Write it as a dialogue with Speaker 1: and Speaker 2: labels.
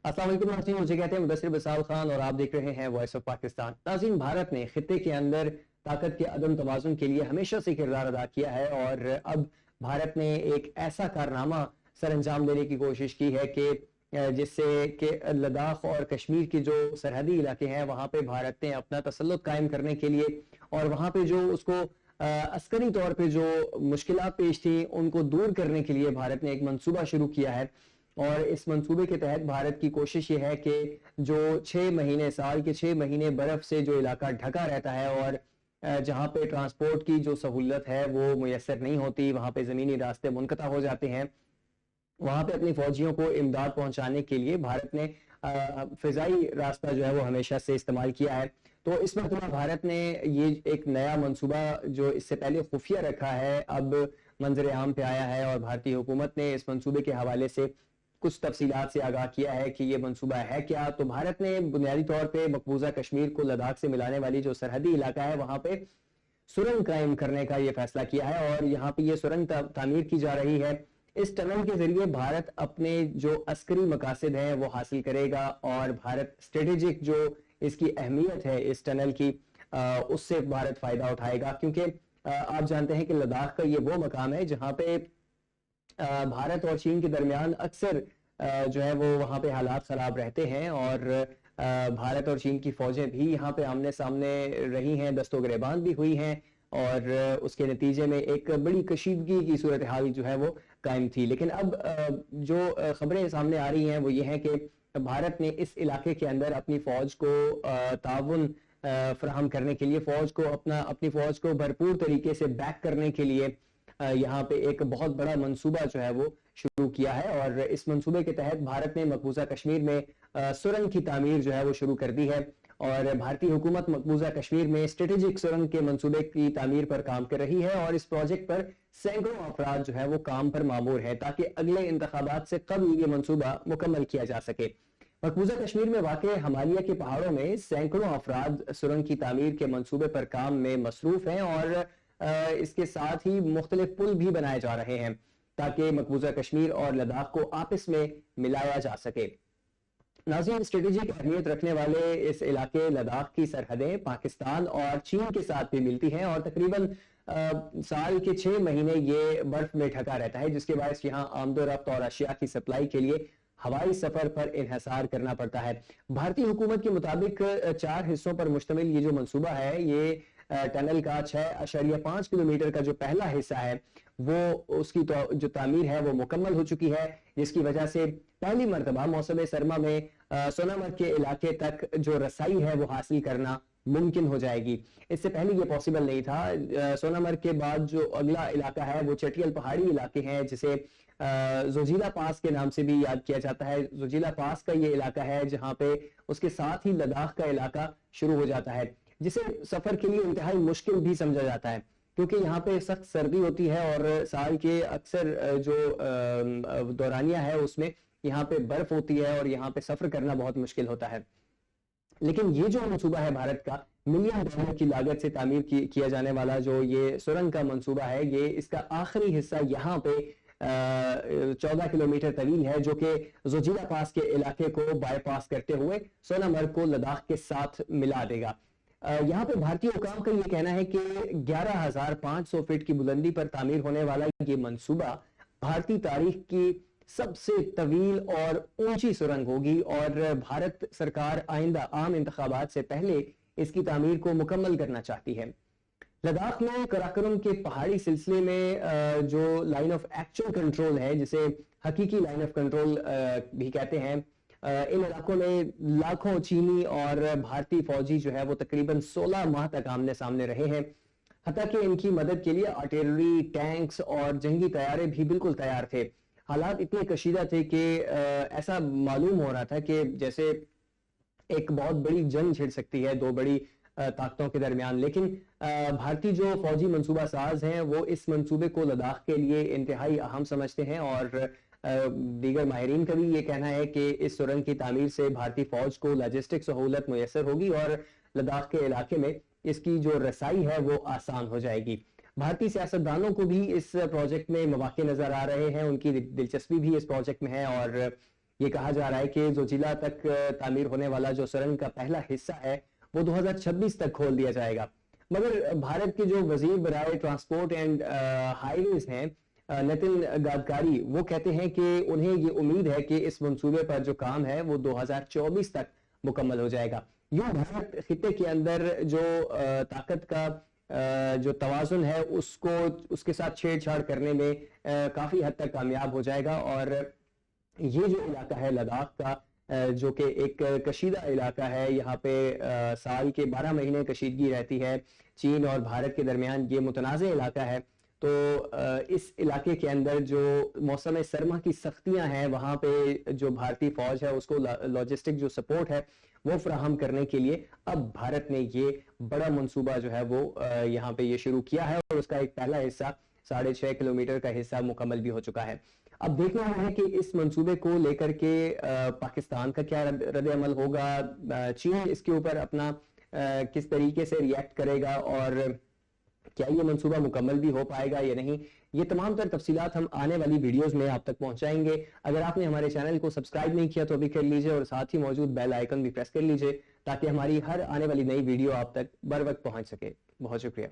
Speaker 1: अस्सलाम वालेकुम नाज़रीन, मुझे कहते हैं मुदस्सिर बिसाल खान और आप देख रहे हैं वॉइस ऑफ पाकिस्तान। नाज़रीन, भारत ने खित्ते के अंदर ताकत के अदम तवाज़ुन के लिए हमेशा से किरदार अदा किया है और अब भारत ने एक ऐसा कारनामा सर अंजाम देने की कोशिश की है कि जिससे कि लद्दाख और कश्मीर के जो सरहदी इलाके हैं वहाँ पे भारत ने अपना तसल्लुत कायम करने के लिए और वहाँ पे जो उसको अस्करी तौर पे जो मुश्किलात पेश थी उनको दूर करने के लिए भारत ने एक मंसूबा शुरू किया है। और इस मंसूबे के तहत भारत की कोशिश ये है कि जो 6 महीने साल के 6 महीने बर्फ से जो इलाका ढका रहता है और जहाँ पे ट्रांसपोर्ट की जो सहूलत है वो मुयसर नहीं होती, वहाँ पे ज़मीनी रास्ते मुनक़ता हो जाते हैं, वहाँ पे अपनी फौजियों को इमदाद पहुँचाने के लिए भारत ने फ़िज़ाई रास्ता जो है वो हमेशा से इस्तेमाल किया है। तो इस मरतबा भारत ने ये एक नया मंसूबा जो इससे पहले खुफिया रखा है अब मंजर आम पे आया है और भारतीय हुकूमत ने इस मंसूबे के हवाले से कुछ तफसीलात से आगाह किया है कि ये मंसूबा है क्या। तो भारत ने बुनियादी तौर पे मकबूजा कश्मीर को लद्दाख से मिलाने वाली जो सरहदी इलाका है वहाँ पे सुरंग कायम करने का ये फैसला किया है और यहाँ पे ये सुरंग तामीर की जा रही है। इस टनल के जरिए भारत अपने जो अस्करी मकासद हैं वो हासिल करेगा और भारत स्ट्रेटेजिक जो इसकी अहमियत है इस टनल की उससे भारत फायदा उठाएगा, क्योंकि आप जानते हैं कि लद्दाख का ये वो मकाम है जहाँ पे भारत और चीन के दरमियान अक्सर जो है वो वहाँ पे हालात खराब रहते हैं और भारत और चीन की फौजें भी यहाँ पे आमने सामने रही हैं, दस्तो गिरेबान भी हुई हैं और उसके नतीजे में एक बड़ी कशीदगी की सूरत हाल जो है वो कायम थी। लेकिन अब जो खबरें सामने आ रही हैं वो ये हैं कि भारत ने इस इलाके के अंदर अपनी फौज को ताउन फराहम करने के लिए अपनी फौज को भरपूर तरीके से बैक करने के लिए यहाँ पे एक बहुत बड़ा मंसूबा जो है वो शुरू किया है और इस मंसूबे के तहत भारत ने मकबूजा कश्मीर में सुरंग की तामीर जो है वो शुरू कर दी है और भारतीय हुकूमत मकबूजा कश्मीर में स्ट्रेटेजिक सुरंग के मंसूबे की तामीर पर काम कर रही है और इस प्रोजेक्ट पर सैकड़ों अफराद जो है वो काम पर मामूर है ताकि अगले इंतखाबात से कबल ये मंसूबा मुकम्मल किया जा सके। मकबूजा कश्मीर में वाक़े हिमालय के पहाड़ों में सैकड़ों अफराद सुरंग की तामीर के मंसूबे पर काम में मसरूफ हैं और इसके साथ ही मुख्तलिफ पुल भी बनाए जा रहे हैं ताकि मकबूजा कश्मीर और लद्दाख को आपस में मिलाया जा सके। नाज़रीन, स्ट्रेटेजिक अहमियत रखने वाले इस इलाके लद्दाख की सरहदें पाकिस्तान और चीन के साथ भी मिलती हैं और तकरीबन साल के 6 महीने ये बर्फ में ढका रहता है, जिसके बायस यहाँ आमदोरफ्त और अशिया की सप्लाई के लिए हवाई सफर पर इन्हसार करना पड़ता है। भारतीय हुकूमत के मुताबिक 4 हिस्सों पर मुश्तमिल ये जो मंसूबा है ये टनल का 6.5 किलोमीटर का जो पहला हिस्सा है वो उसकी जो तामीर है वो मुकम्मल हो चुकी है, जिसकी वजह से पहली मरतबा मौसम सरमा में सोनामर्ग के इलाके तक जो रसाई है वो हासिल करना मुमकिन हो जाएगी। इससे पहले ये पॉसिबल नहीं था। सोनामर्ग के बाद जो अगला इलाका है वो चटियल पहाड़ी इलाके हैं जिसे जोजिला पास के नाम से भी याद किया जाता है। जोजिला पास का ये इलाका है जहाँ पे उसके साथ ही लद्दाख का इलाका शुरू हो जाता है, जिसे सफर के लिए इंतहाई मुश्किल भी समझा जाता है क्योंकि यहाँ पे सख्त सर्दी होती है और साल के अक्सर जो दौरानिया है उसमें यहाँ पे बर्फ होती है और यहाँ पे सफर करना बहुत मुश्किल होता है। लेकिन ये जो मंसूबा है भारत का मिलियन डॉलर की लागत से तामीर किया जाने वाला जो ये सुरंग का मंसूबा है, ये इसका आखिरी हिस्सा यहाँ पे 14 किलोमीटर तवील है जो कि जोजिला पास के इलाके को बाईपास करते हुए सोनामर्ग को लद्दाख के साथ मिला देगा। यहाँ पे भारतीय हुकाम का ये कहना है कि 11,500 फीट की बुलंदी पर तामीर होने वाला ये मंसूबा भारतीय तारीख की सबसे तवील और ऊंची सुरंग होगी और भारत सरकार आइंदा आम इंतखाबात से पहले इसकी तामीर को मुकम्मल करना चाहती है। लद्दाख में कराकोरम के पहाड़ी सिलसिले में जो लाइन ऑफ एक्चुअल कंट्रोल है, जिसे हकीकी लाइन ऑफ कंट्रोल भी कहते हैं, इन इलाकों में लाखों चीनी और भारतीय फौजी जो है वो तकरीबन 16 माह तक आमने सामने रहे हैं। हत्ता कि इनकी मदद के लिए आर्टिलरी, टैंक्स और जंगी तैयारे भी बिल्कुल तैयार थे। हालात इतने कशीदा थे कि ऐसा मालूम हो रहा था कि जैसे एक बहुत बड़ी जंग छिड़ सकती है दो बड़ी ताकतों के दरमियान। लेकिन भारतीय जो फौजी मंसूबा साज हैं वो इस मंसूबे को लद्दाख के लिए इंतहाई अहम समझते हैं और दीगर माहिरीन का भी ये कहना है कि इस सुरंग की तामीर से भारतीय फौज को लॉजिस्टिक सहूलत मुयसर होगी और लद्दाख के इलाके में इसकी जो रसाई है वो आसान हो जाएगी। भारतीय सियासतदानों को भी इस प्रोजेक्ट में मौके नजर आ रहे हैं, उनकी दिलचस्पी भी इस प्रोजेक्ट में है और ये कहा जा रहा है कि जोजिला तक तामीर होने वाला जो सुरंग का पहला हिस्सा है वो 2026 तक खोल दिया जाएगा। मगर भारत के जो वजीर बराए ट्रांसपोर्ट एंड हाईवेज हैं नितिन गडकरी, वो कहते हैं कि उन्हें ये उम्मीद है कि इस मंसूबे पर जो काम है वो 2024 तक मुकम्मल हो जाएगा। यूं भारत खित्ते के अंदर जो ताकत का जो तवाजुन है उसके साथ छेड़छाड़ करने में काफी हद तक कामयाब हो जाएगा। और ये जो इलाका है लद्दाख का, जो कि एक कशीदा इलाका है, यहाँ पे साल के 12 महीने कशीदगी रहती है। चीन और भारत के दरमियान ये मुतनाज़ इलाका है। तो इस इलाके के अंदर जो मौसम सरमा की सख्तियां हैं, वहाँ पे जो भारतीय फौज है उसको लॉजिस्टिक जो सपोर्ट है वो फराहम करने के लिए अब भारत ने ये बड़ा मंसूबा जो है वो यहाँ पे ये शुरू किया है और उसका एक पहला हिस्सा 6.5 किलोमीटर का हिस्सा मुकम्मल भी हो चुका है। अब देखना है कि इस मंसूबे को लेकर के पाकिस्तान का क्या रद्द अमल होगा, चीन इसके ऊपर अपना किस तरीके से रिएक्ट करेगा और क्या ये मंसूबा मुकम्मल भी हो पाएगा या नहीं। ये तमाम तर तफसीलात हम आने वाली वीडियोस में आप तक पहुंचाएंगे। अगर आपने हमारे चैनल को सब्सक्राइब नहीं किया तो अभी कर लीजिए और साथ ही मौजूद बेल आइकन भी प्रेस कर लीजिए ताकि हमारी हर आने वाली नई वीडियो आप तक बर वक्त पहुंच सके। बहुत शुक्रिया।